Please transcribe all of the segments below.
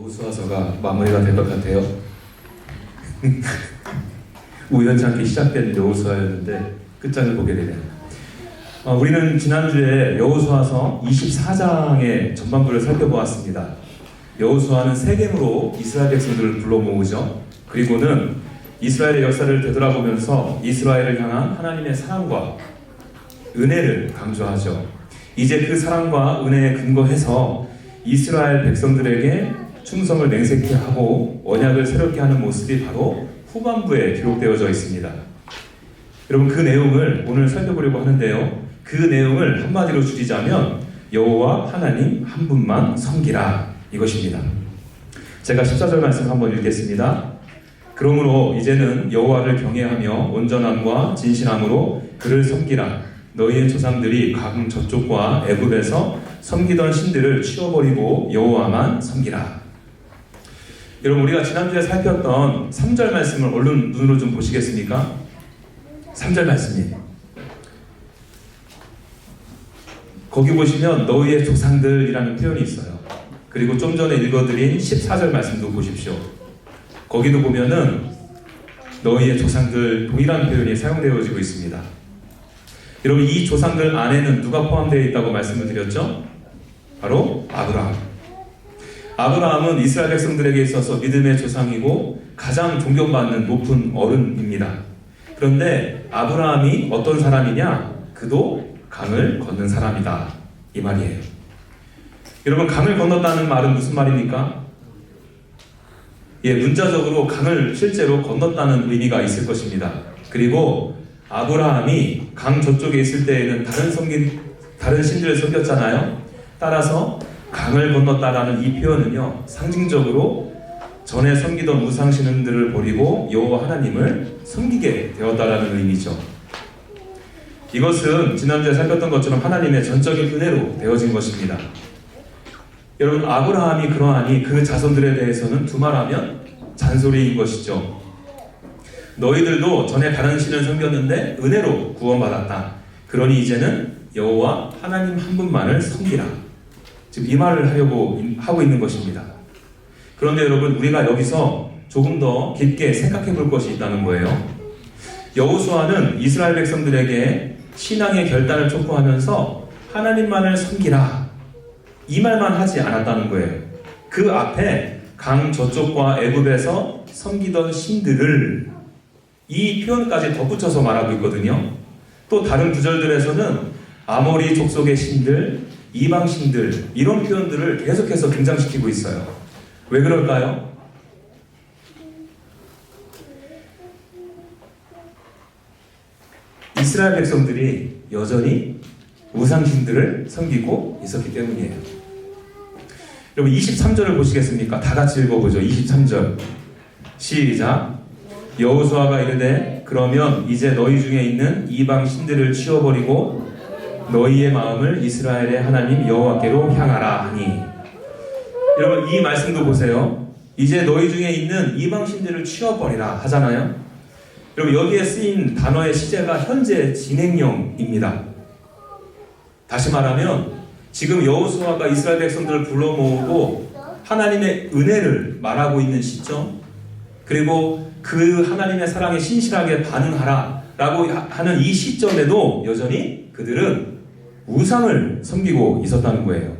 여호수아서가 마무리가 될 것 같아요. 우연찮게 시작된 여호수아였는데 끝장을 보게 되네요. 우리는 지난주에 여호수아서 24장의 전반부를 살펴보았습니다. 여호수아는 세겜으로 이스라엘 백성들을 불러 모으죠. 그리고는 이스라엘의 역사를 되돌아보면서 이스라엘을 향한 하나님의 사랑과 은혜를 강조하죠. 이제 그 사랑과 은혜에 근거해서 이스라엘 백성들에게 충성을 맹세케 하고 언약을 새롭게 하는 모습이 바로 후반부에 기록되어져 있습니다. 여러분, 그 내용을 오늘 살펴보려고 하는데요. 그 내용을 한마디로 줄이자면 여호와 하나님 한 분만 섬기라, 이것입니다. 제가 14절 말씀 한번 읽겠습니다. 그러므로 이제는 여호와를 경외하며 온전함과 진실함으로 그를 섬기라. 너희의 조상들이 각 저쪽과 애굽에서 섬기던 신들을 치워버리고 여호와만 섬기라. 여러분, 우리가 지난주에 살폈던 3절 말씀을 얼른 눈으로 좀 보시겠습니까? 3절 말씀이에요. 거기 보시면 너희의 조상들이라는 표현이 있어요. 그리고 좀 전에 읽어드린 14절 말씀도 보십시오. 거기도 보면은 너희의 조상들 동일한 표현이 사용되어지고 있습니다. 여러분, 이 조상들 안에는 누가 포함되어 있다고 말씀을 드렸죠? 바로 아브라함. 아브라함은 이스라엘 백성들에게 있어서 믿음의 조상이고 가장 존경받는 높은 어른입니다. 그런데 아브라함이 어떤 사람이냐? 그도 강을 건넌 사람이다, 이 말이에요. 여러분, 강을 건넜다는 말은 무슨 말입니까? 문자적으로 강을 실제로 건넜다는 의미가 있을 것입니다. 그리고 아브라함이 강 저쪽에 있을 때에는 다른 신들을 섬겼잖아요. 따라서 강을 건넜다라는 이 표현은요, 상징적으로 전에 섬기던 우상신들을 버리고 여호와 하나님을 섬기게 되었다라는 의미죠. 이것은 지난주에 살폈던 것처럼 하나님의 전적인 은혜로 되어진 것입니다. 여러분, 아브라함이 그러하니 그 자손들에 대해서는 두말하면 잔소리인 것이죠. 너희들도 전에 다른 신을 섬겼는데 은혜로 구원받았다. 그러니 이제는 여호와 하나님 한 분만을 섬기라. 지금 이 말을 하고 있는 것입니다. 그런데 여러분, 우리가 여기서 조금 더 깊게 생각해 볼 것이 있다는 거예요. 여호수아는 이스라엘 백성들에게 신앙의 결단을 촉구하면서 하나님만을 섬기라, 이 말만 하지 않았다는 거예요. 그 앞에 강 저쪽과 애굽에서 섬기던 신들을, 이 표현까지 덧붙여서 말하고 있거든요. 또 다른 구절들에서는 아모리 족속의 신들, 이방 신들, 이런 표현들을 계속해서 등장시키고 있어요. 왜 그럴까요? 이스라엘 백성들이 여전히 우상신들을 섬기고 있었기 때문이에요. 여러분, 23절을 보시겠습니까? 다 같이 읽어보죠. 23절 시작. 여호수아가 이르되 그러면 이제 너희 중에 있는 이방 신들을 치워버리고 너희의 마음을 이스라엘의 하나님 여호와께로 향하라 하니. 여러분, 이 말씀도 보세요. 이제 너희 중에 있는 이방 신들을 치워버리라 하잖아요. 여러분, 여기에 쓰인 단어의 시제가 현재 진행형입니다. 다시 말하면 지금 여호수아가 이스라엘 백성들을 불러 모으고 하나님의 은혜를 말하고 있는 시점, 그리고 그 하나님의 사랑에 신실하게 반응하라 라고 하는 이 시점에도 여전히 그들은 우상을 섬기고 있었다는 거예요.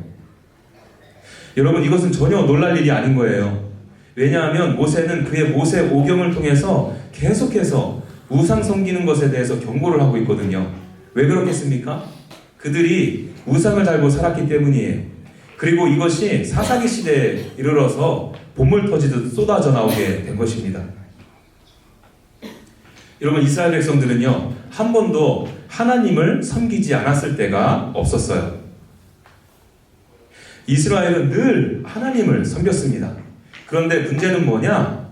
여러분, 이것은 전혀 놀랄 일이 아닌 거예요. 왜냐하면 모세는 그의 모세 오경을 통해서 계속해서 우상 섬기는 것에 대해서 경고를 하고 있거든요. 왜 그렇겠습니까? 그들이 우상을 달고 살았기 때문이에요. 그리고 이것이 사사기 시대에 이르러서 본물 터지듯 쏟아져 나오게 된 것입니다. 여러분, 이스라엘 백성들은요, 한 번도 하나님을 섬기지 않았을 때가 없었어요. 이스라엘은 늘 하나님을 섬겼습니다. 그런데 문제는 뭐냐?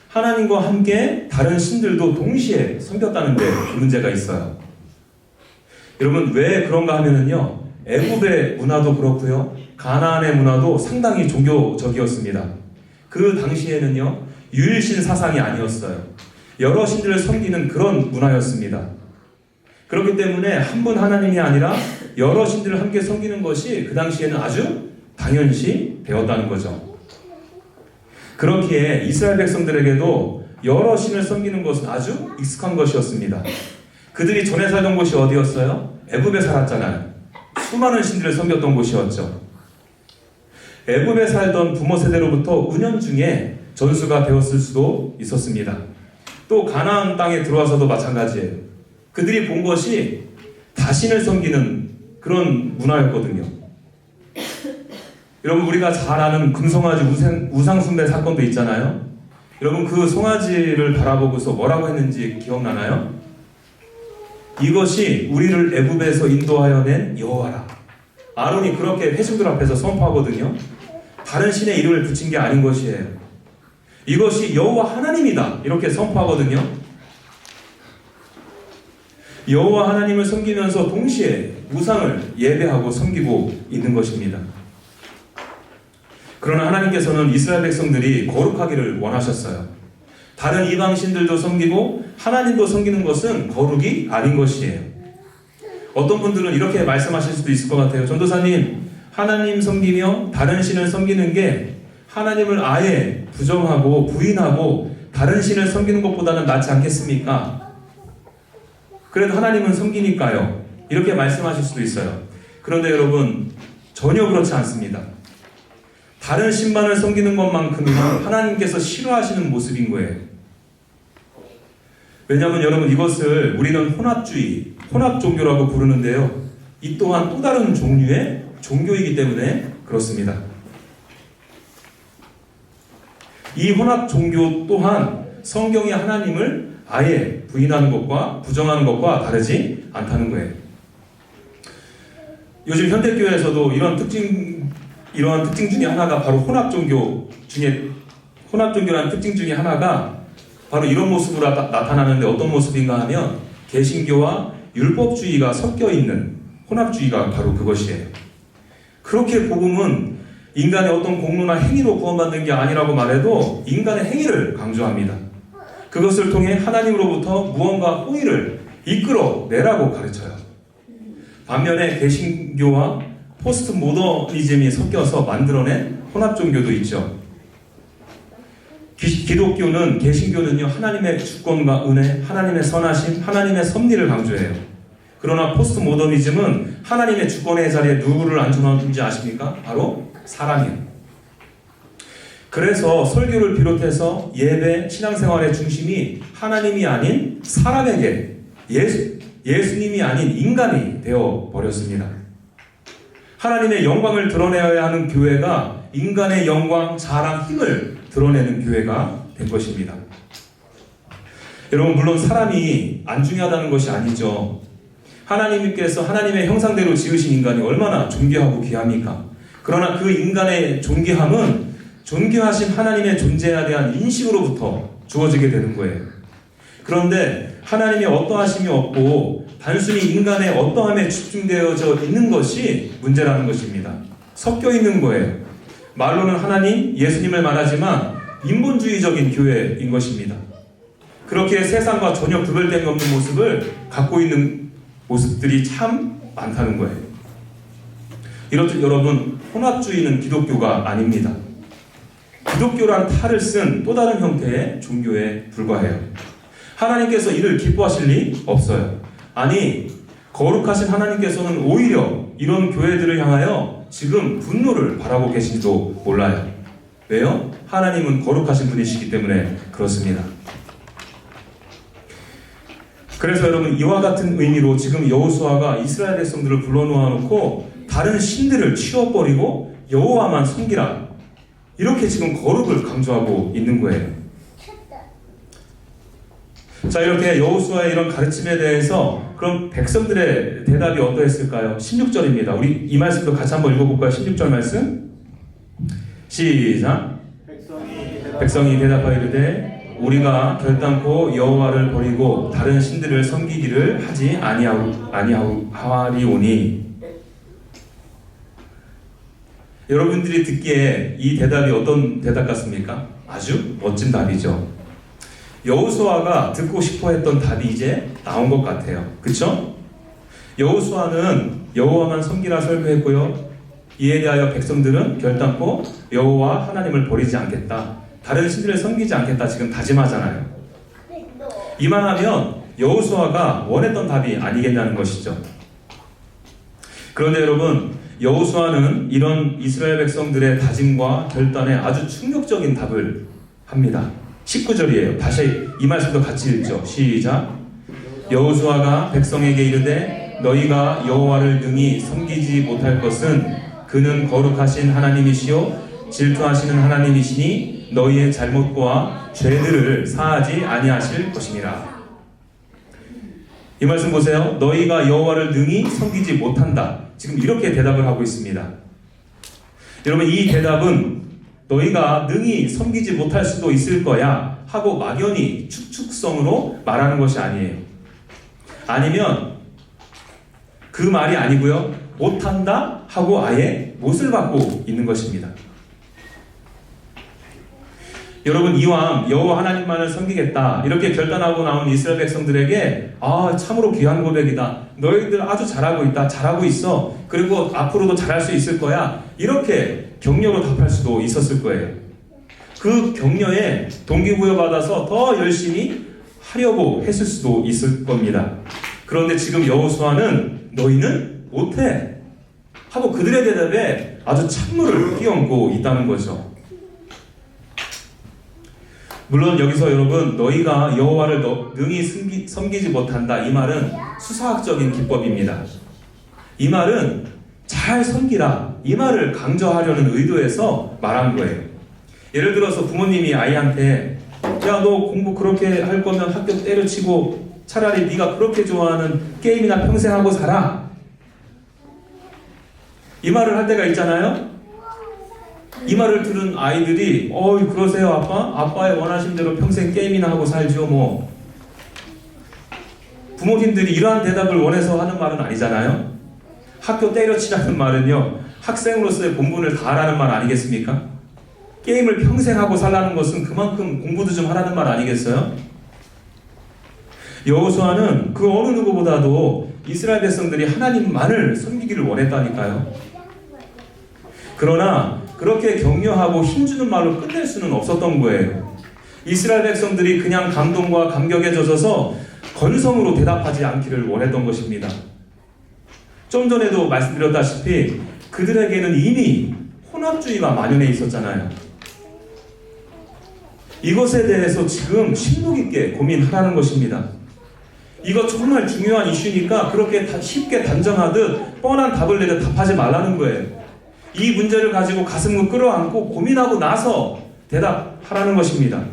하나님과 함께 다른 신들도 동시에 섬겼다는 데 문제가 있어요. 여러분, 왜 그런가 하면은요, 애굽의 문화도 그렇고요, 가나안의 문화도 상당히 종교적이었습니다. 그 당시에는요, 유일신 사상이 아니었어요. 여러 신들을 섬기는 그런 문화였습니다. 그렇기 때문에 한 분 하나님이 아니라 여러 신들을 함께 섬기는 것이 그 당시에는 아주 당연시 되었다는 거죠. 그렇기에 이스라엘 백성들에게도 여러 신을 섬기는 것은 아주 익숙한 것이었습니다. 그들이 전에 살던 곳이 어디였어요? 애굽에 살았잖아요. 수많은 신들을 섬겼던 곳이었죠. 애굽에 살던 부모 세대로부터 은연중에 전수가 되었을 수도 있었습니다. 또 가나안 땅에 들어와서도 마찬가지예요. 그들이 본 것이 다신을 섬기는 그런 문화였거든요. 여러분, 우리가 잘 아는 금송아지 우상숭배 사건도 있잖아요. 여러분, 그 송아지를 바라보고서 뭐라고 했는지 기억나나요? 이것이 우리를 애굽에서 인도하여 낸 여호와라. 아론이 그렇게 회중들 앞에서 선포하거든요. 다른 신의 이름을 붙인 게 아닌 것이에요. 이것이 여호와 하나님이다, 이렇게 선포하거든요. 여호와 하나님을 섬기면서 동시에 우상을 예배하고 섬기고 있는 것입니다. 그러나 하나님께서는 이스라엘 백성들이 거룩하기를 원하셨어요. 다른 이방 신들도 섬기고 하나님도 섬기는 것은 거룩이 아닌 것이에요. 어떤 분들은 이렇게 말씀하실 수도 있을 것 같아요. 전도사님, 하나님 섬기며 다른 신을 섬기는 게 하나님을 아예 부정하고 부인하고 다른 신을 섬기는 것보다는 낫지 않겠습니까? 그래도 하나님은 섬기니까요. 이렇게 말씀하실 수도 있어요. 그런데 여러분, 전혀 그렇지 않습니다. 다른 신만을 섬기는 것만큼은 하나님께서 싫어하시는 모습인 거예요. 왜냐하면 여러분, 이것을 우리는 혼합주의, 혼합종교라고 부르는데요. 이 또한 또 다른 종류의 종교이기 때문에 그렇습니다. 이 혼합종교 또한 성경이 하나님을 아예 부인하는 것과 부정하는 것과 다르지 않다는 거예요. 요즘 현대교회에서도 이러한 특징 중에 하나가 바로 혼합종교라는 특징 중에 하나가 바로 이런 모습으로 나타나는데, 어떤 모습인가 하면 개신교와 율법주의가 섞여 있는 혼합주의가 바로 그것이에요. 그렇게 복음은 인간의 어떤 공로나 행위로 구원받는 게 아니라고 말해도 인간의 행위를 강조합니다. 그것을 통해 하나님으로부터 무언가 호의를 이끌어내라고 가르쳐요. 반면에 개신교와 포스트 모더니즘이 섞여서 만들어낸 혼합종교도 있죠. 기독교는, 개신교는요, 하나님의 주권과 은혜, 하나님의 선하심, 하나님의 섭리를 강조해요. 그러나 포스트 모더니즘은 하나님의 주권의 자리에 누구를 앉혀놓는지 아십니까? 바로 사람이에요. 그래서 설교를 비롯해서 예배, 신앙생활의 중심이 하나님이 아닌 사람에게, 예수님이 아닌 인간이 되어버렸습니다. 하나님의 영광을 드러내어야 하는 교회가 인간의 영광, 자랑, 힘을 드러내는 교회가 된 것입니다. 여러분, 물론 사람이 안 중요하다는 것이 아니죠. 하나님께서 하나님의 형상대로 지으신 인간이 얼마나 존귀하고 귀합니까? 그러나 그 인간의 존귀함은 존귀하신 하나님의 존재에 대한 인식으로부터 주어지게 되는 거예요. 그런데 하나님의 어떠하심이 없고 단순히 인간의 어떠함에 집중되어져 있는 것이 문제라는 것입니다. 섞여 있는 거예요. 말로는 하나님, 예수님을 말하지만 인본주의적인 교회인 것입니다. 그렇게 세상과 전혀 구별됨이 없는 모습을 갖고 있는 모습들이 참 많다는 거예요. 이렇듯 여러분, 혼합주의는 기독교가 아닙니다. 기독교란 탈을 쓴 또 다른 형태의 종교에 불과해요. 하나님께서 이를 기뻐하실 리 없어요. 아니, 거룩하신 하나님께서는 오히려 이런 교회들을 향하여 지금 분노를 바라고 계신지도 몰라요. 왜요? 하나님은 거룩하신 분이시기 때문에 그렇습니다. 그래서 여러분, 이와 같은 의미로 지금 여호수아가 이스라엘 백성들을 불러놓아 놓고 다른 신들을 치워버리고 여호와만 섬기라, 이렇게 지금 거룩을 강조하고 있는 거예요. 자, 이렇게 여호수아의 이런 가르침에 대해서 그럼 백성들의 대답이 어떠했을까요? 16절입니다. 우리 이 말씀도 같이 한번 읽어볼까요? 16절 말씀 시작. 백성이 대답하이르되 우리가 결단코 여호와를 버리고 다른 신들을 섬기기를 하지 아니하리오니. 여러분들이 듣기에 이 대답이 어떤 대답 같습니까? 아주 멋진 답이죠. 여호수아가 듣고 싶어 했던 답이 이제 나온 것 같아요. 그쵸? 여호수아는 여호와만 섬기라 설교했고요. 이에 대하여 백성들은 결단코 여호와 하나님을 버리지 않겠다, 다른 신들을 섬기지 않겠다 지금 다짐하잖아요. 이만하면 여호수아가 원했던 답이 아니겠냐는 것이죠. 그런데 여러분, 여호수아는 이런 이스라엘 백성들의 다짐과 결단에 아주 충격적인 답을 합니다. 19절이에요. 다시 이 말씀도 같이 읽죠. 시작. 여호수아가 백성에게 이르되 너희가 여호와를 능히 섬기지 못할 것은 그는 거룩하신 하나님이시요 질투하시는 하나님이시니 너희의 잘못과 죄들을 사하지 아니하실 것이니라. 이 말씀 보세요. 너희가 여호와를 능히 섬기지 못한다. 지금 이렇게 대답을 하고 있습니다. 여러분, 이 대답은 너희가 능히 섬기지 못할 수도 있을 거야 하고 막연히 축축성으로 말하는 것이 아니에요. 아니면 그 말이 아니고요, 못한다 하고 아예 못을 받고 있는 것입니다. 여러분, 이왕 여호와 하나님만을 섬기겠다 이렇게 결단하고 나온 이스라엘 백성들에게 참으로 귀한 고백이다. 너희들 아주 잘하고 있다. 잘하고 있어. 그리고 앞으로도 잘할 수 있을 거야. 이렇게 격려로 답할 수도 있었을 거예요. 그 격려에 동기부여 받아서 더 열심히 하려고 했을 수도 있을 겁니다. 그런데 지금 여호수아는 너희는 못해 하고 그들의 대답에 아주 찬물을 끼얹고 있다는 거죠. 물론 여기서 여러분, 너희가 여호와를 능히 섬기지 못한다, 이 말은 수사학적인 기법입니다. 이 말은 잘 섬기라, 이 말을 강조하려는 의도에서 말한 거예요. 예를 들어서 부모님이 아이한테 야, 너 공부 그렇게 할 거면 학교 때려치고 차라리 네가 그렇게 좋아하는 게임이나 평생 하고 살아, 이 말을 할 때가 있잖아요. 이 말을 들은 아이들이 그러세요 아빠? 아빠의 원하신 대로 평생 게임이나 하고 살죠 뭐. 부모님들이 이러한 대답을 원해서 하는 말은 아니잖아요. 학교 때려치라는 말은요, 학생으로서의 본분을 다하라는 말 아니겠습니까? 게임을 평생 하고 살라는 것은 그만큼 공부도 좀 하라는 말 아니겠어요? 여호수아는 그 어느 누구보다도 이스라엘 백성들이 하나님만을 섬기기를 원했다니까요. 그러나 그렇게 격려하고 힘주는 말로 끝낼 수는 없었던 거예요. 이스라엘 백성들이 그냥 감동과 감격에 젖어서 건성으로 대답하지 않기를 원했던 것입니다. 좀 전에도 말씀드렸다시피 그들에게는 이미 혼합주의가 만연해 있었잖아요. 이것에 대해서 지금 심도 깊게 고민하라는 것입니다. 이거 정말 중요한 이슈니까 그렇게 쉽게 단정하듯 뻔한 답을 내려 답하지 말라는 거예요. 이 문제를 가지고 가슴을 끌어안고 고민하고 나서 대답하라는 것입니다.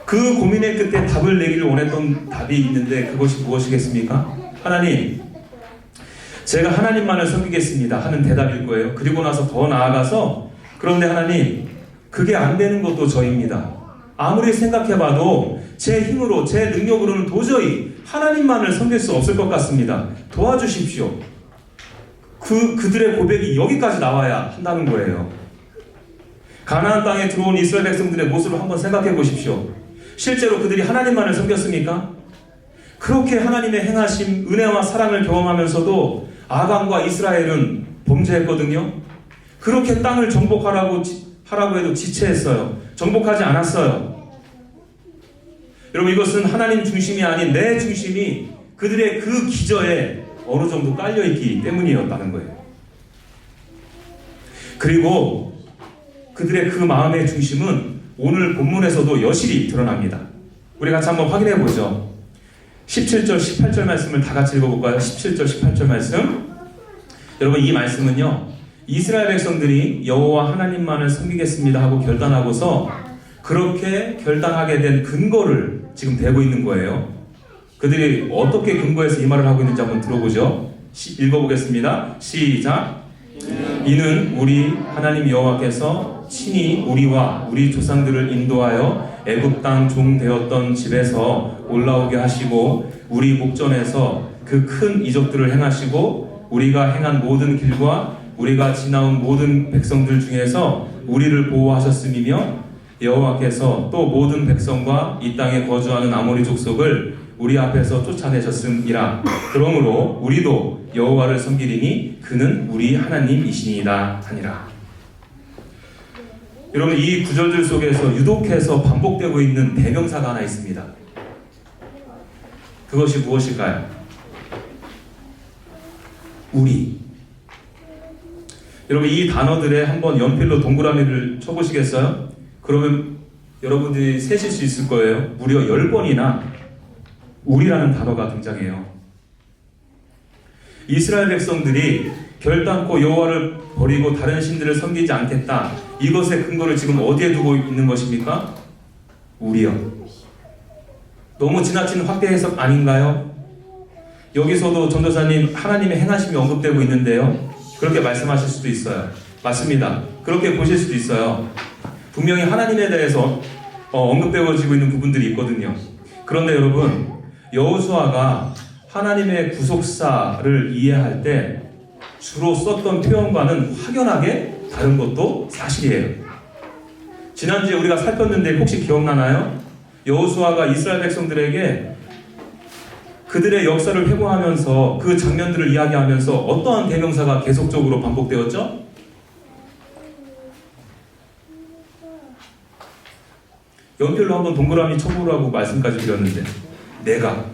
그 고민의 끝에 답을 내기를 원했던 답이 있는데 그것이 무엇이겠습니까? 하나님, 제가 하나님만을 섬기겠습니다 하는 대답일 거예요. 그리고 나서 더 나아가서 그런데 하나님, 그게 안 되는 것도 저입니다. 아무리 생각해봐도 제 힘으로, 제 능력으로는 도저히 하나님만을 섬길 수 없을 것 같습니다. 도와주십시오. 그들의 고백이 여기까지 나와야 한다는 거예요. 가나안 땅에 들어온 이스라엘 백성들의 모습을 한번 생각해 보십시오. 실제로 그들이 하나님만을 섬겼습니까? 그렇게 하나님의 행하심, 은혜와 사랑을 경험하면서도 아간과 이스라엘은 범죄했거든요. 그렇게 땅을 정복하라고 해도 지체했어요. 정복하지 않았어요. 여러분, 이것은 하나님 중심이 아닌 내 중심이 그들의 그 기저에 어느 정도 깔려있기 때문이었다는 거예요. 그리고 그들의 그 마음의 중심은 오늘 본문에서도 여실히 드러납니다. 우리 같이 한번 확인해 보죠. 17절, 18절 말씀을 다 같이 읽어볼까요? 17절, 18절 말씀. 여러분, 이 말씀은요, 이스라엘 백성들이 여호와 하나님만을 섬기겠습니다 하고 결단하고서 그렇게 결단하게 된 근거를 지금 대고 있는 거예요. 그들이 어떻게 근거해서 이 말을 하고 있는지 한번 들어보죠. 읽어보겠습니다. 시작. 이는 우리 하나님 여호와께서 친히 우리와 우리 조상들을 인도하여 애굽 땅 종 되었던 집에서 올라오게 하시고 우리 목전에서 그 큰 이적들을 행하시고 우리가 행한 모든 길과 우리가 지나온 모든 백성들 중에서 우리를 보호하셨음이며 여호와께서 또 모든 백성과 이 땅에 거주하는 아모리 족속을 우리 앞에서 쫓아내셨음이라. 그러므로 우리도 여호와를 섬기리니 그는 우리 하나님이시니이다 하니라. 여러분 이 구절들 속에서 유독해서 반복되고 있는 대명사가 하나 있습니다. 그것이 무엇일까요? 우리. 여러분 이 단어들에 한번 연필로 동그라미를 쳐보시겠어요? 그러면 여러분들이 세실 수 있을 거예요. 무려 10번이나 우리라는 단어가 등장해요. 이스라엘 백성들이 결단코 여호와를 버리고 다른 신들을 섬기지 않겠다. 이것의 근거를 지금 어디에 두고 있는 것입니까? 우리요. 너무 지나친 확대 해석 아닌가요? 여기서도 전도사님 하나님의 행하심이 언급되고 있는데요. 그렇게 말씀하실 수도 있어요. 맞습니다. 그렇게 보실 수도 있어요. 분명히 하나님에 대해서 언급되어지고 있는 부분들이 있거든요. 그런데 여러분, 여호수아가 하나님의 구속사를 이해할 때 주로 썼던 표현과는 확연하게 다른 것도 사실이에요. 지난주에 우리가 살폈는데 혹시 기억나나요? 여호수아가 이스라엘 백성들에게 그들의 역사를 회고하면서 그 장면들을 이야기하면서 어떠한 대명사가 계속적으로 반복되었죠? 연필로 한번 동그라미 쳐보라고 말씀까지 드렸는데 내가.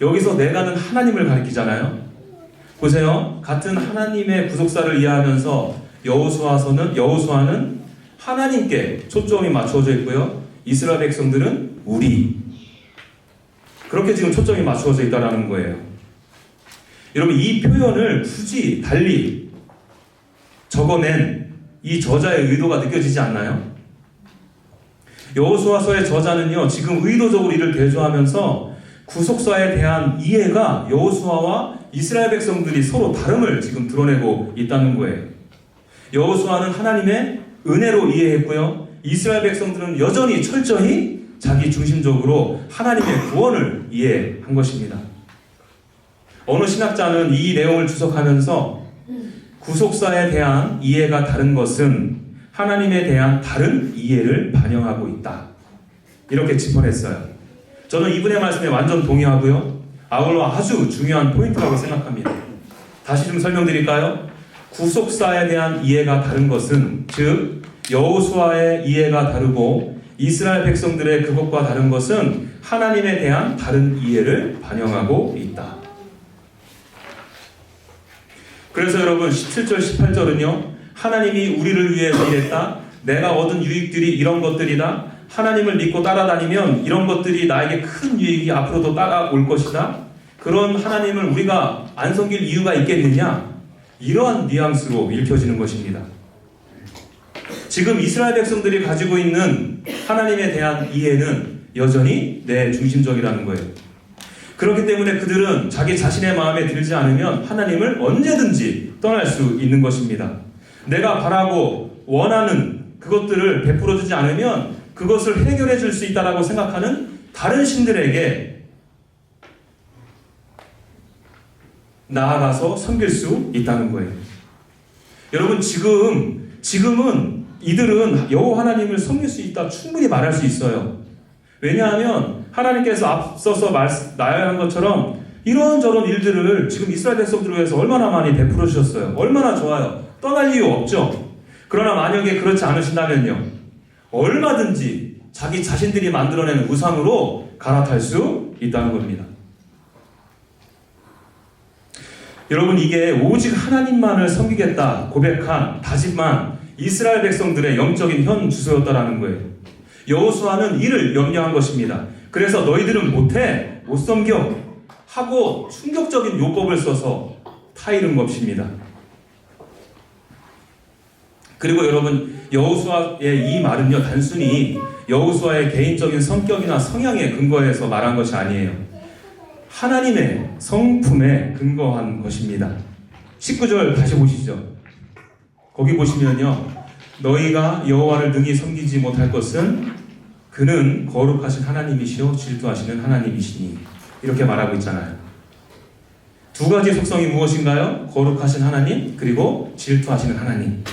여기서 내가는 하나님을 가리키잖아요. 보세요. 같은 하나님의 구속사를 이해하면서 여호수아는 하나님께 초점이 맞추어져 있고요. 이스라엘 백성들은 우리. 그렇게 지금 초점이 맞추어져 있다는 거예요. 여러분 이 표현을 굳이 달리 적어낸 이 저자의 의도가 느껴지지 않나요? 여호수아서의 저자는요, 지금 의도적으로 이를 대조하면서 구속사에 대한 이해가 여호수아와 이스라엘 백성들이 서로 다름을 지금 드러내고 있다는 거예요. 여호수아는 하나님의 은혜로 이해했고요. 이스라엘 백성들은 여전히 철저히 자기 중심적으로 하나님의 구원을 이해한 것입니다. 어느 신학자는 이 내용을 주석하면서 구속사에 대한 이해가 다른 것은 하나님에 대한 다른 이해를 반영하고 있다. 이렇게 짚어냈어요. 저는 이분의 말씀에 완전 동의하고요. 아울러 아주 중요한 포인트라고 생각합니다. 다시 좀 설명드릴까요? 구속사에 대한 이해가 다른 것은 즉 여호수아의 이해가 다르고 이스라엘 백성들의 그것과 다른 것은 하나님에 대한 다른 이해를 반영하고 있다. 그래서 여러분 17절 18절은요. 하나님이 우리를 위해서 일했다. 내가 얻은 유익들이 이런 것들이다. 하나님을 믿고 따라다니면 이런 것들이 나에게 큰 유익이 앞으로도 따라올 것이다. 그런 하나님을 우리가 안 섬길 이유가 있겠느냐? 이러한 뉘앙스로 읽혀지는 것입니다. 지금 이스라엘 백성들이 가지고 있는 하나님에 대한 이해는 여전히 내 중심적이라는 거예요. 그렇기 때문에 그들은 자기 자신의 마음에 들지 않으면 하나님을 언제든지 떠날 수 있는 것입니다. 내가 바라고 원하는 그것들을 베풀어주지 않으면 그것을 해결해 줄 수 있다고 생각하는 다른 신들에게 나아가서 섬길 수 있다는 거예요. 여러분 지금은 이들은 여호와 하나님을 섬길 수 있다 충분히 말할 수 있어요. 왜냐하면 하나님께서 앞서서 나열한 것처럼 이런저런 일들을 지금 이스라엘 백성들을 위해서 얼마나 많이 베풀어 주셨어요. 얼마나 좋아요. 떠날 이유 없죠. 그러나 만약에 그렇지 않으신다면요. 얼마든지 자기 자신들이 만들어낸 우상으로 갈아탈 수 있다는 겁니다. 여러분 이게 오직 하나님만을 섬기겠다 고백한 다짐만 이스라엘 백성들의 영적인 현 주소였다라는 거예요. 여호수아는 이를 염려한 것입니다. 그래서 너희들은 못해, 못 섬겨 하고 충격적인 요법을 써서 타이른 것입니다. 그리고 여러분 여호수아의 이 말은요 단순히 여호수아의 개인적인 성격이나 성향에 근거해서 말한 것이 아니에요. 하나님의 성품에 근거한 것입니다. 19절 다시 보시죠. 거기 보시면요. 너희가 여호와를 능히 섬기지 못할 것은 그는 거룩하신 하나님이시요 질투하시는 하나님이시니 이렇게 말하고 있잖아요. 두 가지 속성이 무엇인가요? 거룩하신 하나님 그리고 질투하시는 하나님.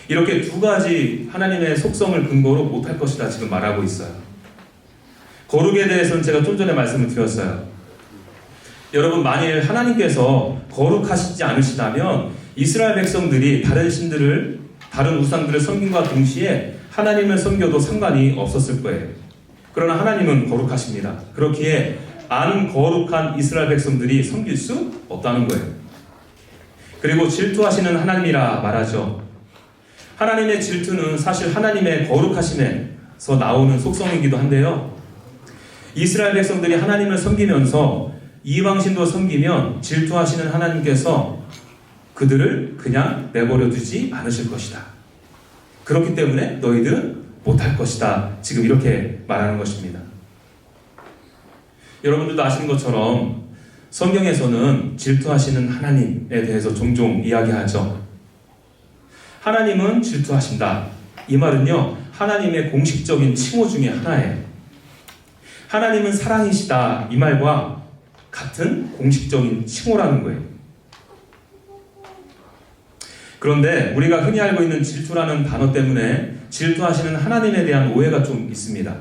이렇게 두 가지 하나님의 속성을 근거로 못할 것이다 지금 말하고 있어요. 거룩에 대해서는 제가 좀 전에 말씀을 드렸어요. 여러분, 만일 하나님께서 거룩하시지 않으시다면 이스라엘 백성들이 다른 우상들을 섬김과 동시에 하나님을 섬겨도 상관이 없었을 거예요. 그러나 하나님은 거룩하십니다. 그렇기에 안 거룩한 이스라엘 백성들이 섬길 수 없다는 거예요. 그리고 질투하시는 하나님이라 말하죠. 하나님의 질투는 사실 하나님의 거룩하심에서 나오는 속성이기도 한데요. 이스라엘 백성들이 하나님을 섬기면서 이방신도 섬기면 질투하시는 하나님께서 그들을 그냥 내버려 두지 않으실 것이다. 그렇기 때문에 너희들은 못할 것이다. 지금 이렇게 말하는 것입니다. 여러분들도 아시는 것처럼 성경에서는 질투하시는 하나님에 대해서 종종 이야기하죠. 하나님은 질투하신다. 이 말은요, 하나님의 공식적인 칭호 중에 하나예요. 하나님은 사랑이시다. 이 말과 같은 공식적인 칭호라는 거예요. 그런데 우리가 흔히 알고 있는 질투라는 단어 때문에 질투하시는 하나님에 대한 오해가 좀 있습니다.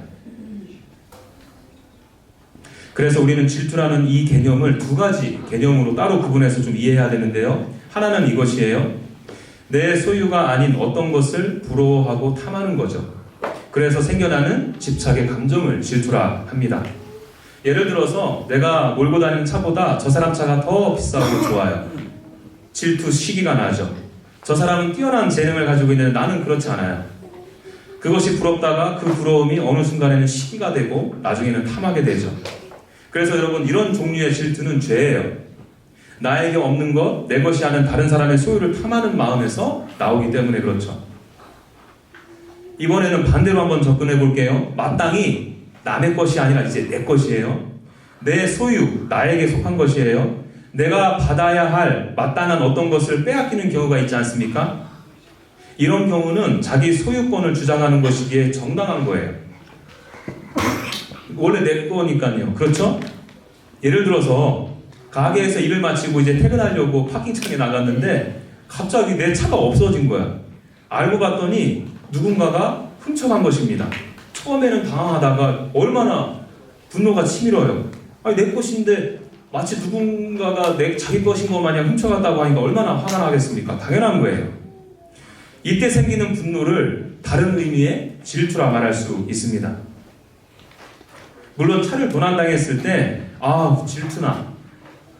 그래서 우리는 질투라는 이 개념을 두 가지 개념으로 따로 구분해서 좀 이해해야 되는데요. 하나는 이것이에요. 내 소유가 아닌 어떤 것을 부러워하고 탐하는 거죠. 그래서 생겨나는 집착의 감정을 질투라 합니다. 예를 들어서 내가 몰고 다니는 차보다 저 사람 차가 더 비싸고 좋아요. 질투 시기가 나죠. 저 사람은 뛰어난 재능을 가지고 있는데 나는 그렇지 않아요. 그것이 부럽다가 그 부러움이 어느 순간에는 시기가 되고 나중에는 탐하게 되죠. 그래서 여러분, 이런 종류의 질투는 죄예요. 나에게 없는 것, 내 것이 아닌 다른 사람의 소유를 탐하는 마음에서 나오기 때문에 그렇죠. 이번에는 반대로 한번 접근해 볼게요. 마땅히 남의 것이 아니라 이제 내 것이에요. 내 소유, 나에게 속한 것이에요. 내가 받아야 할 마땅한 어떤 것을 빼앗기는 경우가 있지 않습니까? 이런 경우는 자기 소유권을 주장하는 것이기에 정당한 거예요. 원래 내 거니까요. 그렇죠? 예를 들어서 가게에서 일을 마치고 이제 퇴근하려고 파킹창에 나갔는데 갑자기 내 차가 없어진 거야. 알고 봤더니 누군가가 훔쳐간 것입니다. 처음에는 당황하다가 얼마나 분노가 치밀어요. 아니, 내 것인데 마치 누군가가 자기 것인 것 마냥 훔쳐갔다고 하니까 얼마나 화가 나겠습니까? 당연한 거예요. 이때 생기는 분노를 다른 의미의 질투라 말할 수 있습니다. 물론 차를 도난당했을 때 질투나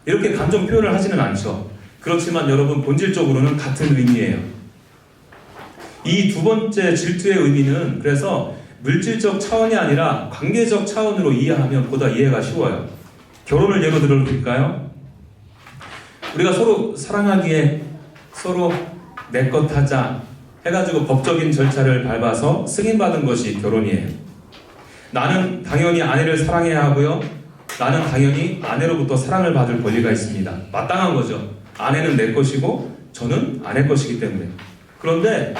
이렇게 감정 표현을 하지는 않죠. 그렇지만 여러분, 본질적으로는 같은 의미예요. 이 두 번째 질투의 의미는 그래서 물질적 차원이 아니라 관계적 차원으로 이해하면 보다 이해가 쉬워요. 결혼을 예로 들어볼까요? 우리가 서로 사랑하기에 서로 내 것 하자 해가지고 법적인 절차를 밟아서 승인받은 것이 결혼이에요. 나는 당연히 아내를 사랑해야 하고요. 나는 당연히 아내로부터 사랑을 받을 권리가 있습니다. 마땅한 거죠. 아내는 내 것이고 저는 아내 것이기 때문에. 그런데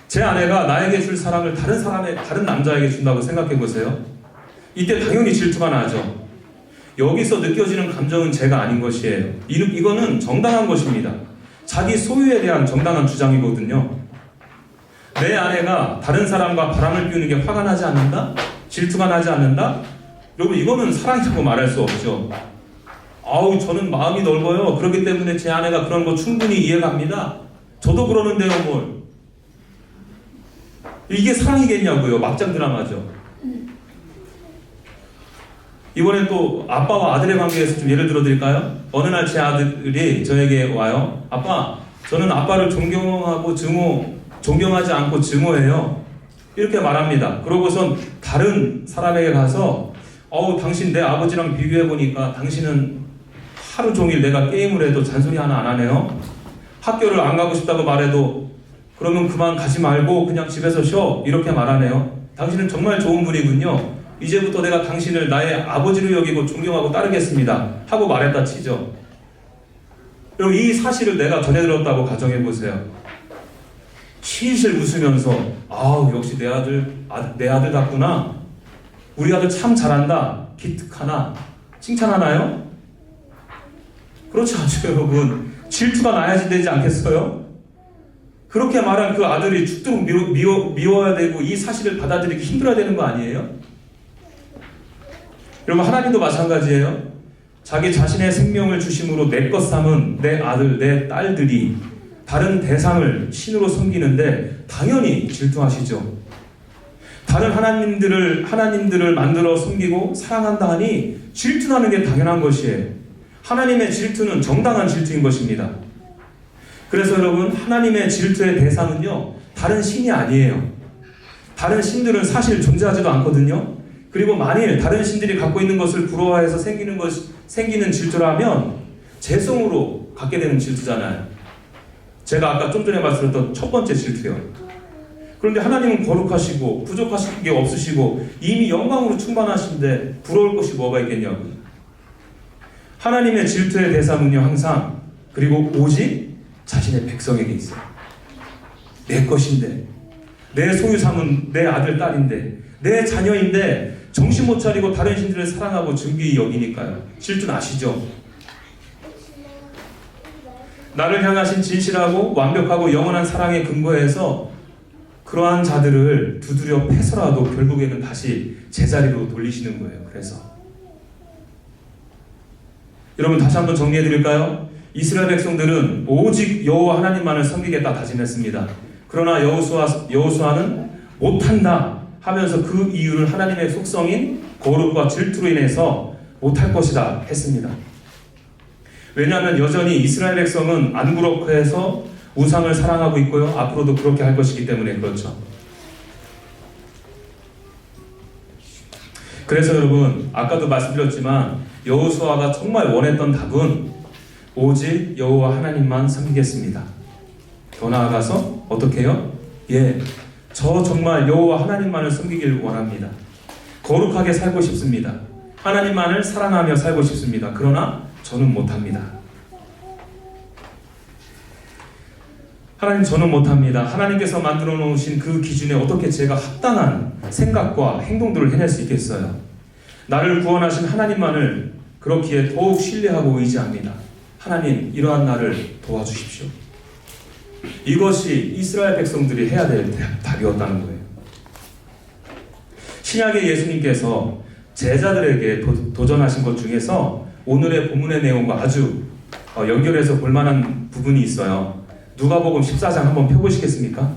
제 아내가 나에게 줄 사랑을 다른 남자에게 준다고 생각해 보세요. 이때 당연히 질투가 나죠. 여기서 느껴지는 감정은 제가 아닌 것이에요. 이거는 정당한 것입니다. 자기 소유에 대한 정당한 주장이거든요. 내 아내가 다른 사람과 바람을 피우는 게 화가 나지 않는다? 질투가 나지 않는다? 여러분, 이거는 사랑이라고 말할 수 없죠. 저는 마음이 넓어요. 그렇기 때문에 제 아내가 그런 거 충분히 이해갑니다. 저도 그러는데요, 뭘. 이게 사랑이겠냐고요. 막장 드라마죠. 이번엔 또 아빠와 아들의 관계에서 좀 예를 들어 드릴까요? 어느 날 제 아들이 저에게 와요. 아빠, 저는 아빠를 존경하지 않고 증오해요. 이렇게 말합니다. 그러고선 다른 사람에게 가서 당신 내 아버지랑 비교해보니까 당신은 하루 종일 내가 게임을 해도 잔소리 하나 안 하네요. 학교를 안 가고 싶다고 말해도 그러면 그만 가지 말고 그냥 집에서 쉬어. 이렇게 말하네요. 당신은 정말 좋은 분이군요. 이제부터 내가 당신을 나의 아버지로 여기고 존경하고 따르겠습니다. 하고 말했다 치죠. 그럼 이 사실을 내가 전해 들었다고 가정해보세요. 실실 웃으면서 역시 내 아들 같구나. 우리 아들 참 잘한다. 기특하나. 칭찬하나요? 그렇지 않죠, 여러분. 질투가 나야지 되지 않겠어요? 그렇게 말한 그 아들이 죽도록 미워야 되고 이 사실을 받아들이기 힘들어야 되는 거 아니에요? 여러분, 하나님도 마찬가지예요. 자기 자신의 생명을 주심으로 내 것 삼은 내 아들, 내 딸들이 다른 대상을 신으로 섬기는데 당연히 질투하시죠. 다른 하나님들을 만들어 섬기고 사랑한다 하니 질투하는 게 당연한 것이에요. 하나님의 질투는 정당한 질투인 것입니다. 그래서 여러분, 하나님의 질투의 대상은요, 다른 신이 아니에요. 다른 신들은 사실 존재하지도 않거든요. 그리고 만일 다른 신들이 갖고 있는 것을 부러워해서 생기는 질투라면 재성으로 갖게 되는 질투잖아요. 제가 아까 좀 전에 말씀드렸던 첫 번째 질투요. 그런데 하나님은 거룩하시고 부족하신 게 없으시고 이미 영광으로 충만하신데 부러울 것이 뭐가 있겠냐고요. 하나님의 질투의 대상은요, 항상 그리고 오직 자신의 백성에게 있어요. 내 것인데, 내 소유 삼은 내 아들, 딸인데, 내 자녀인데 정신 못 차리고 다른 신들을 사랑하고 존귀히 여기니까요. 질투는 아시죠? 나를 향하신 진실하고 완벽하고 영원한 사랑에 근거해서 그러한 자들을 두드려 패서라도 결국에는 다시 제자리로 돌리시는 거예요. 그래서 여러분, 다시 한번 정리해 드릴까요? 이스라엘 백성들은 오직 여호와 하나님만을 섬기겠다 다짐했습니다. 그러나 여호수아는 못한다 하면서 그 이유를 하나님의 속성인 거룩과 질투로 인해서 못할 것이다 했습니다. 왜냐하면 여전히 이스라엘 백성은 안구럭해서 우상을 사랑하고 있고요. 앞으로도 그렇게 할 것이기 때문에 그렇죠. 그래서 여러분, 아까도 말씀드렸지만 여호수아가 정말 원했던 답은 오직 여호와 하나님만 섬기겠습니다. 더 나아가서 어떻게 해요? 저 정말 여호와 하나님만을 섬기길 원합니다. 거룩하게 살고 싶습니다. 하나님만을 사랑하며 살고 싶습니다. 그러나 저는 못합니다. 하나님, 저는 못합니다. 하나님께서 만들어 놓으신 그 기준에 어떻게 제가 합당한 생각과 행동들을 해낼 수 있겠어요? 나를 구원하신 하나님만을 그렇기에 더욱 신뢰하고 의지합니다. 하나님, 이러한 나를 도와주십시오. 이것이 이스라엘 백성들이 해야 될 답이었다는 거예요. 신약의 예수님께서 제자들에게 도전하신 것 중에서 오늘의 본문의 내용과 아주 연결해서 볼 만한 부분이 있어요. 누가복음 14장 한번 펴보시겠습니까?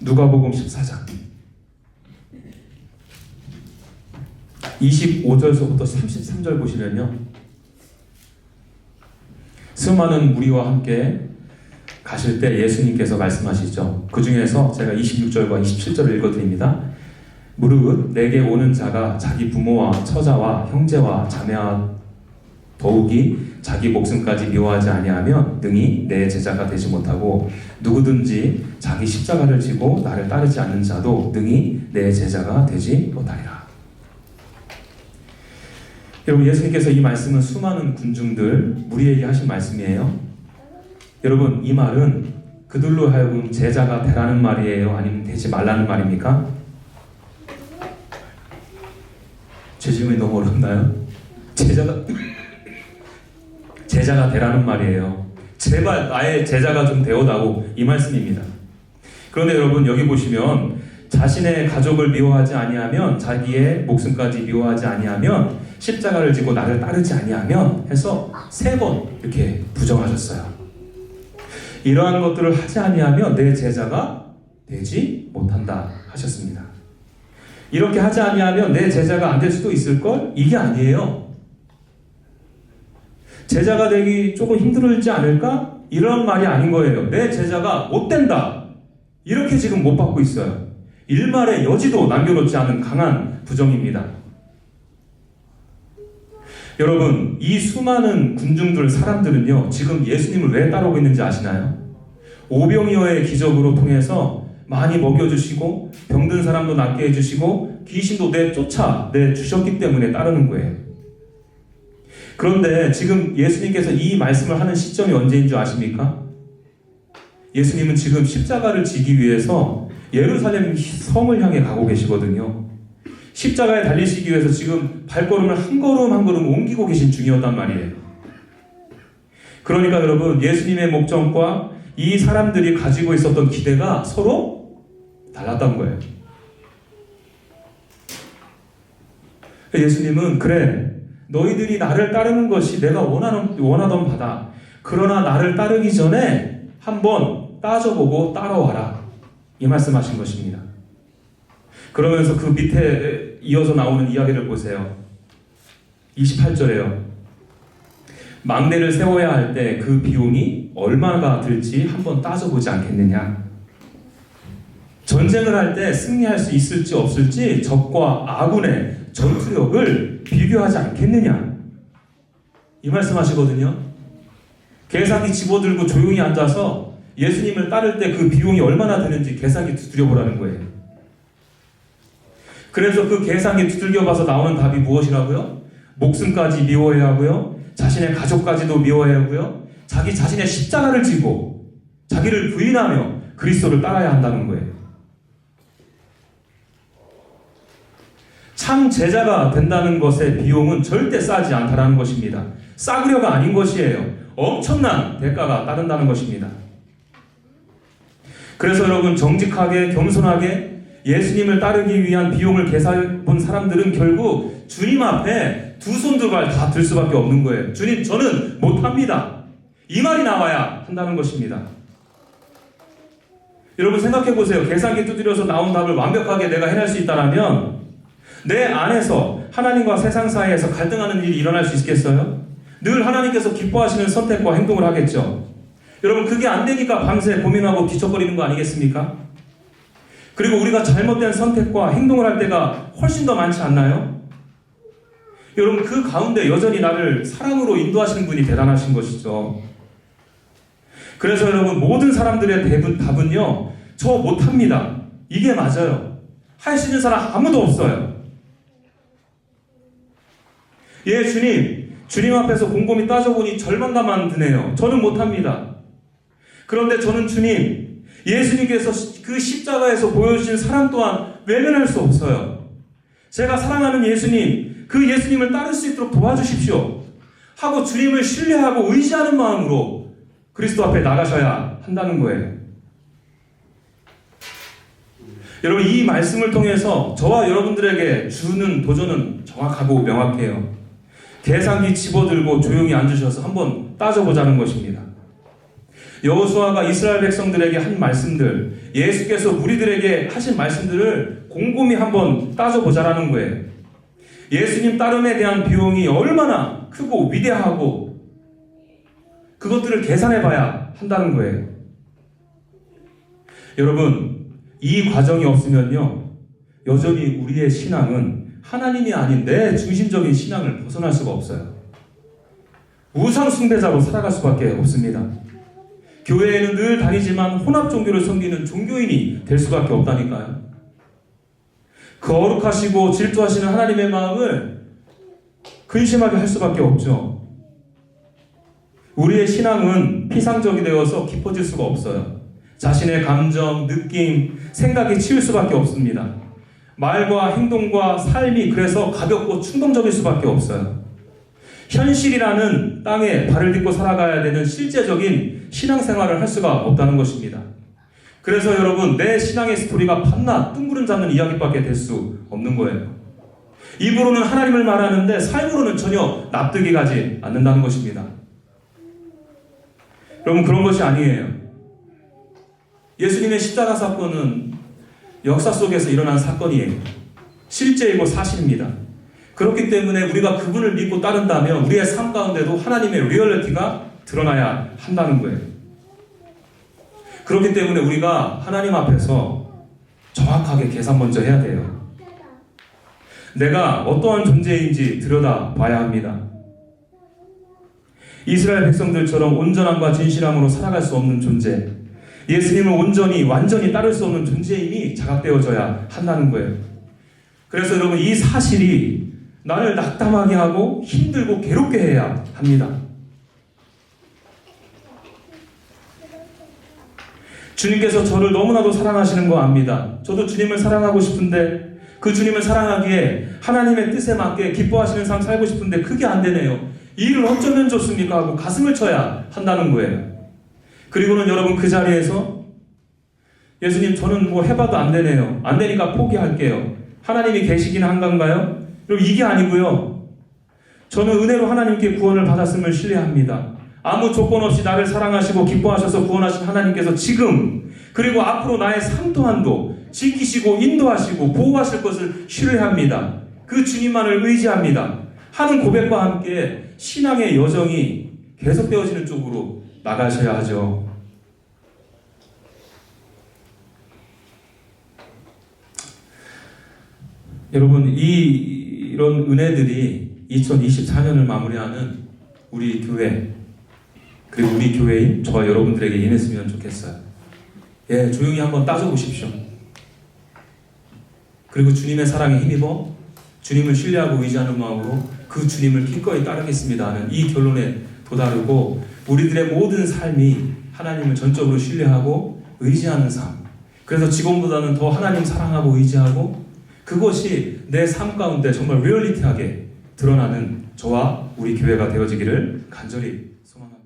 누가복음 14장 25절서부터 33절 보시면요, 수많은 무리와 함께 가실 때 예수님께서 말씀하시죠. 그 중에서 제가 26절과 27절을 읽어드립니다. 무릇 내게 오는 자가 자기 부모와 처자와 형제와 자매와 더욱이 자기 목숨까지 미워하지 아니하면 능히 내 제자가 되지 못하고, 누구든지 자기 십자가를 지고 나를 따르지 않는 자도 능히 내 제자가 되지 못하리라. 여러분, 예수님께서 이 말씀은 수많은 군중들, 무리에게 하신 말씀이에요. 여러분, 이 말은 그들로 하여금 제자가 되라는 말이에요? 아니면 되지 말라는 말입니까? 제 질문이 너무 어렵나요? 제자가 되라는 말이에요. 제발 나의 제자가 좀 되어다오, 이 말씀입니다. 그런데 여러분, 여기 보시면 자신의 가족을 미워하지 아니하면, 자기의 목숨까지 미워하지 아니하면, 십자가를 지고 나를 따르지 아니하면 해서 3번 이렇게 부정하셨어요. 이러한 것들을 하지 아니하면 내 제자가 되지 못한다 하셨습니다. 이렇게 하지 아니하면 내 제자가 안 될 수도 있을걸? 이게 아니에요. 제자가 되기 조금 힘들지 않을까? 이런 말이 아닌 거예요. 내 제자가 못 된다, 이렇게 지금 못 받고 있어요. 일말의 여지도 남겨놓지 않은 강한 부정입니다. 여러분, 이 수많은 군중들, 사람들은요, 지금 예수님을 왜 따르고 있는지 아시나요? 오병이어의 기적으로 통해서 많이 먹여주시고 병든 사람도 낫게 해주시고 귀신도 내주셨기 때문에 따르는 거예요. 그런데 지금 예수님께서 이 말씀을 하는 시점이 언제인 줄 아십니까? 예수님은 지금 십자가를 지기 위해서 예루살렘 성을 향해 가고 계시거든요. 십자가에 달리시기 위해서 지금 발걸음을 한 걸음 한 걸음 옮기고 계신 중이었단 말이에요. 그러니까 여러분, 예수님의 목적과 이 사람들이 가지고 있었던 기대가 서로 달랐던 거예요. 예수님은 그래, 너희들이 나를 따르는 것이 내가 원하던 바다. 그러나 나를 따르기 전에 한번 따져보고 따라와라. 이 말씀하신 것입니다. 그러면서 그 밑에 이어서 나오는 이야기를 보세요. 28절에요. 망대를 세워야 할 때 그 비용이 얼마가 들지 한번 따져보지 않겠느냐. 전쟁을 할 때 승리할 수 있을지 없을지 적과 아군의 전투력을 비교하지 않겠느냐. 이 말씀하시거든요. 계산기 집어들고 조용히 앉아서 예수님을 따를 때 그 비용이 얼마나 드는지 계산기 두드려보라는 거예요. 그래서 그 계산기 두들겨봐서 나오는 답이 무엇이라고요? 목숨까지 미워해야 하고요. 자신의 가족까지도 미워해야 하고요. 자기 자신의 십자가를 지고 자기를 부인하며 그리스도를 따라야 한다는 거예요. 참 제자가 된다는 것의 비용은 절대 싸지 않다라는 것입니다. 싸구려가 아닌 것이에요. 엄청난 대가가 따른다는 것입니다. 그래서 여러분, 정직하게 겸손하게 예수님을 따르기 위한 비용을 계산해 본 사람들은 결국 주님 앞에 두 손 두 발 다 들 수밖에 없는 거예요. 주님, 저는 못합니다. 이 말이 나와야 한다는 것입니다. 여러분 생각해 보세요. 계산기 두드려서 나온 답을 완벽하게 내가 해낼 수 있다면 내 안에서 하나님과 세상 사이에서 갈등하는 일이 일어날 수 있겠어요? 늘 하나님께서 기뻐하시는 선택과 행동을 하겠죠. 여러분, 그게 안 되니까 밤새 고민하고 뒤척거리는 거 아니겠습니까? 그리고 우리가 잘못된 선택과 행동을 할 때가 훨씬 더 많지 않나요? 여러분, 그 가운데 여전히 나를 사랑으로 인도하시는 분이 대단하신 것이죠. 그래서 여러분, 모든 사람들의 답은요, 저 못합니다. 이게 맞아요. 할 수 있는 사람 아무도 없어요. 예, 주님 앞에서 곰곰이 따져보니 절망감만 드네요. 저는 못합니다. 그런데 저는 주님, 예수님께서 그 십자가에서 보여주신 사랑 또한 외면할 수 없어요. 제가 사랑하는 예수님, 그 예수님을 따를 수 있도록 도와주십시오 하고 주님을 신뢰하고 의지하는 마음으로 그리스도 앞에 나가셔야 한다는 거예요. 여러분, 이 말씀을 통해서 저와 여러분들에게 주는 도전은 정확하고 명확해요. 계산기 집어들고 조용히 앉으셔서 한번 따져보자는 것입니다. 여호수아가 이스라엘 백성들에게 한 말씀들, 예수께서 무리들에게 하신 말씀들을 곰곰이 한번 따져보자라는 거예요. 예수님 따름에 대한 비용이 얼마나 크고 위대하고 그것들을 계산해봐야 한다는 거예요. 여러분, 이 과정이 없으면요, 여전히 우리의 신앙은 하나님이 아닌 내 중심적인 신앙을 벗어날 수가 없어요. 우상 숭배자로 살아갈 수밖에 없습니다. 교회에는 늘 다니지만 혼합 종교를 섬기는 종교인이 될 수밖에 없다니까요. 그 거룩하시고 질투하시는 하나님의 마음을 근심하게 할 수밖에 없죠. 우리의 신앙은 피상적이 되어서 깊어질 수가 없어요. 자신의 감정, 느낌, 생각이 치울 수밖에 없습니다. 말과 행동과 삶이 그래서 가볍고 충동적일 수밖에 없어요. 현실이라는 땅에 발을 딛고 살아가야 되는 실제적인 신앙생활을 할 수가 없다는 것입니다. 그래서 여러분, 내 신앙의 스토리가 밤낮 뜬구름 잡는 이야기밖에 될 수 없는 거예요. 입으로는 하나님을 말하는데 삶으로는 전혀 납득이 가지 않는다는 것입니다. 여러분, 그런 것이 아니에요. 예수님의 십자가 사건은 역사 속에서 일어난 사건이에요. 실제이고 사실입니다. 그렇기 때문에 우리가 그분을 믿고 따른다면 우리의 삶 가운데도 하나님의 리얼리티가 드러나야 한다는 거예요. 그렇기 때문에 우리가 하나님 앞에서 정확하게 계산 먼저 해야 돼요. 내가 어떠한 존재인지 들여다봐야 합니다. 이스라엘 백성들처럼 온전함과 진실함으로 살아갈 수 없는 존재, 예수님을 온전히 완전히 따를 수 없는 존재임이 자각되어져야 한다는 거예요. 그래서 여러분, 이 사실이 나를 낙담하게 하고 힘들고 괴롭게 해야 합니다. 주님께서 저를 너무나도 사랑하시는 거 압니다. 저도 주님을 사랑하고 싶은데, 그 주님을 사랑하기에 하나님의 뜻에 맞게 기뻐하시는 삶 살고 싶은데 그게 안 되네요. 이 일을 어쩌면 좋습니까? 하고 가슴을 쳐야 한다는 거예요. 그리고는 여러분, 그 자리에서 예수님, 저는 뭐 해봐도 안 되네요. 안 되니까 포기할게요. 하나님이 계시긴 한 건가요? 여러분, 이게 아니고요. 저는 은혜로 하나님께 구원을 받았음을 신뢰합니다. 아무 조건 없이 나를 사랑하시고 기뻐하셔서 구원하신 하나님께서 지금 그리고 앞으로 나의 삶 또한도 지키시고 인도하시고 보호하실 것을 신뢰합니다. 그 주님만을 의지합니다. 하는 고백과 함께 신앙의 여정이 계속되어지는 쪽으로 나가셔야 하죠. 여러분, 이런 은혜들이 2024년을 마무리하는 우리 교회, 그리고 우리 교회인 저와 여러분들에게 임했으면 좋겠어요. 예, 조용히 한번 따져보십시오. 그리고 주님의 사랑에 힘입어 주님을 신뢰하고 의지하는 마음으로 그 주님을 기꺼이 따르겠습니다 하는 이 결론에 도다르고, 우리들의 모든 삶이 하나님을 전적으로 신뢰하고 의지하는 삶, 그래서 직원보다는 더 하나님 사랑하고 의지하고, 그것이 내 삶 가운데 정말 리얼리티하게 드러나는 저와 우리 교회가 되어지기를 간절히 소망합니다.